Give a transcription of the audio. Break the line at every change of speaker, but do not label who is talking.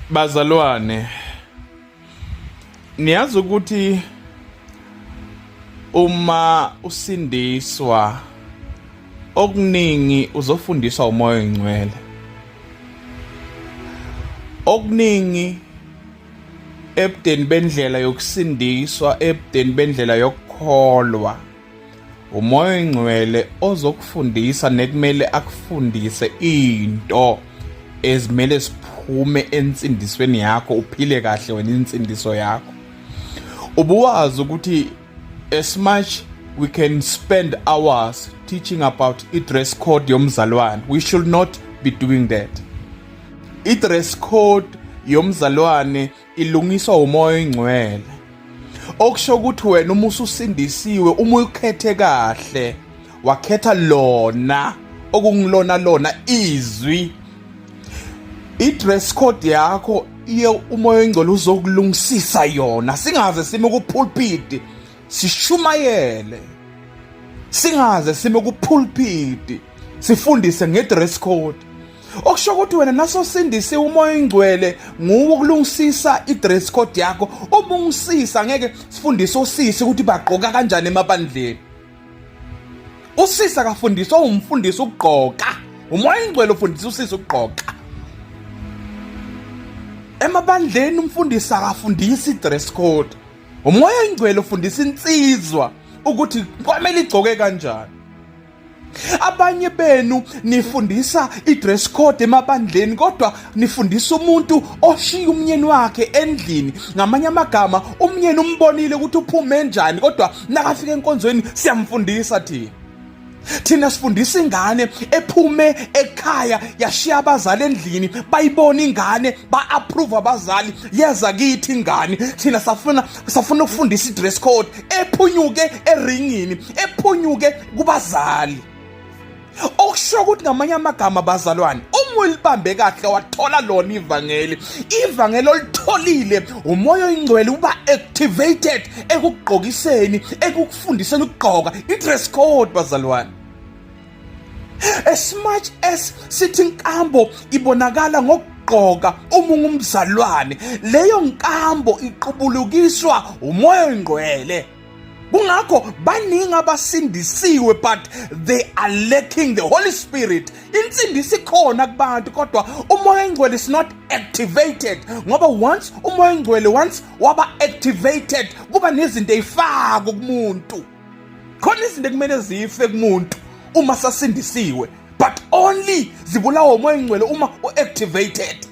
Bazalwane, niyazi ukuthi uma usindiswa okuningi uzofundiswa umoya oyingcwele. Okuningi ebudeni bendlela yokusindiswa, ebudeni bendlela yokukholwa, umoya oyingcwele ozokufundisa nekumele akufundise into ezimele siphume ensindisweni yakho, uphile kahle wena insindiso yakho. Ubuwazi ukuthi as much we can spend hours teaching about i-dress code yomzalwane, we should not be doing that. I-dress code yomzalwane ilungiswa umoya oyingcwele, okusho ukuthi wena uma ususindisiwe, uma ukhethe kahle, wakhetha lona okungilona izwi, i-dress code yakho iye umoya oyingcwele uzokulungisisa yona. Singaze sime ku-pulpit sishumayele, singaze sime ku-pulpit sifundise nge-dress code. Okusho ukuthi wena nasosindise umoya oyingcwele nguwo ukulungisisa i-dress code yakho. Uma ungisisa ngeke sifundise usisi ukuthi bagqoka kanjani emabandleni. Usisi akafundiswa umfundisi ukugqoka, umoya oyingcwele ufundisa usisi ukugqoka. Emabandleni umfundisi akafundisi i-dress code, umoya oyingcwele ufundisa insizwa ukuthi kwamele igcoke kanjani. Abanye benu nifundisa i-dress code emabandleni kodwa nifundisa umuntu oshiya umnyeni wakhe endlini. Ngamanye amagama umnyeni umbonile ukuthi uphume njani kodwa nakafika enkonzweni siyamfundisa thina sifundisa ingane ephume ekhaya yashiya abazali endlini, bayibona ingane, ba-approve abazali, yeza kithi ingane. Thina safuna ukufundisa i-dress code ephunyuke eringini, ephunyuke kubazali. Okusho ukuthi ngamanye amagama bazalwane, uma ulibambe kahle wathola lona ivangeli olitholile, umoya oyingcwele uba activated ekugqokiseni, ekufundiseni ukugqoka i-dress code bazalwane. As much as sithi inkambo ibonakala ngokugqoka uma ungumzalwane, leyo nkambo iqubulukiswa umoya oyingcwele. Kungakho baningi abasindisiwe but they are lacking the Holy Spirit. Insindisi khona kubantu kodwa umoya oyingcwele is not activated, ngoba once umoya oyingcwele waba activated kuba nezinto ezifaka kumuntu. Khona izinto ekumele zife kumuntu uma sasindisiwe, but only zibulawa umoya oyingcwele uma u-activated.